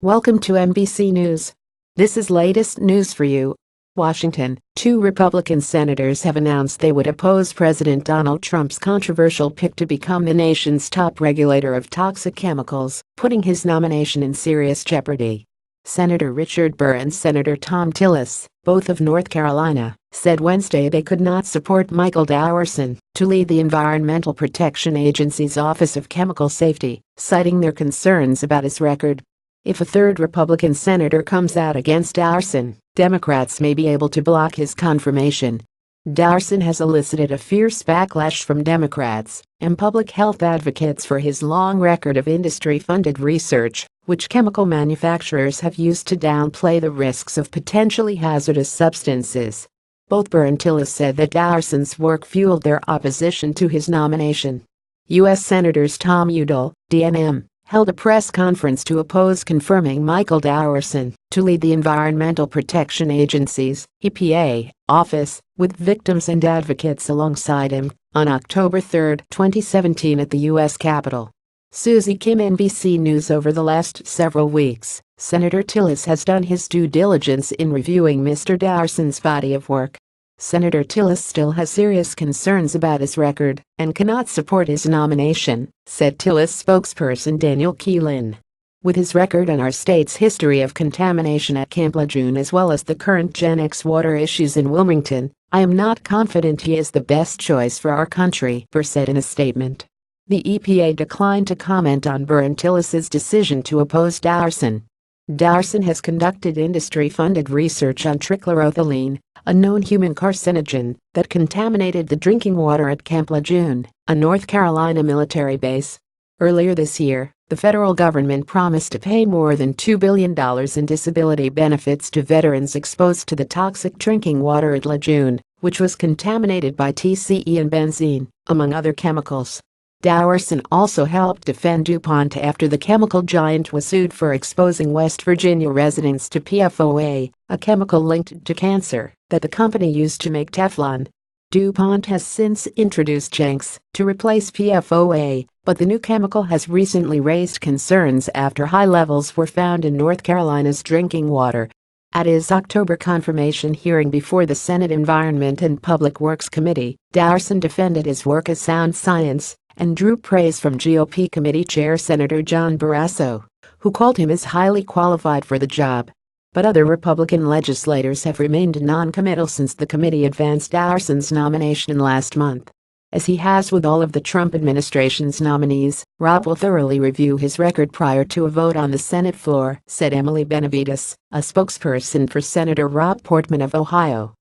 Welcome to NBC News. This is latest news for you. Washington, two Republican senators have announced they would oppose President Donald Trump's controversial pick to become the nation's top regulator of toxic chemicals, putting his nomination in serious jeopardy. Senator Richard Burr and Senator Thom Tillis, both of North Carolina, said Wednesday they could not support Michael Dowerson to lead the Environmental Protection Agency's Office of Chemical Safety, citing their concerns about his record. If a third Republican senator comes out against Dowerson, Democrats may be able to block his confirmation. Dowerson has elicited a fierce backlash from Democrats and public health advocates for his long record of industry-funded research, which chemical manufacturers have used to downplay the risks of potentially hazardous substances. Both Burr and Tillis said that Dowerson's work fueled their opposition to his nomination. U.S. Senators Tom Udall, DNM, held a press conference to oppose confirming Michael Dowerson to lead the Environmental Protection Agency's (EPA) office, with victims and advocates alongside him, on October 3, 2017 at the U.S. Capitol. Susie Kim, NBC News. Over the last several weeks, Senator Tillis has done his due diligence in reviewing Mr. Dowerson's body of work. Senator Tillis still has serious concerns about his record and cannot support his nomination, said Tillis spokesperson Daniel Keelan. With his record and our state's history of contamination at Camp Lejeune as well as the current Gen X water issues in Wilmington, I am not confident he is the best choice for our country, Burr said in a statement. The EPA declined to comment on Burr and Tillis's decision to oppose Dowerson. Dowerson has conducted industry-funded research on trichloroethylene, a known human carcinogen that contaminated the drinking water at Camp Lejeune, a North Carolina military base. Earlier this year, the federal government promised to pay more than $2 billion in disability benefits to veterans exposed to the toxic drinking water at Lejeune, which was contaminated by TCE and benzene, among other chemicals. Dowerson also helped defend DuPont after the chemical giant was sued for exposing West Virginia residents to PFOA, a chemical linked to cancer that the company used to make Teflon. DuPont has since introduced Jenks to replace PFOA, but the new chemical has recently raised concerns after high levels were found in North Carolina's drinking water. At his October confirmation hearing before the Senate Environment and Public Works Committee, Dowerson defended his work as sound science and drew praise from GOP committee chair Senator John Barrasso, who called him as highly qualified for the job. But other Republican legislators have remained non-committal since the committee advanced Dowerson's nomination last month. As he has with all of the Trump administration's nominees, Rob will thoroughly review his record prior to a vote on the Senate floor, said Emily Benavides, a spokesperson for Senator Rob Portman of Ohio.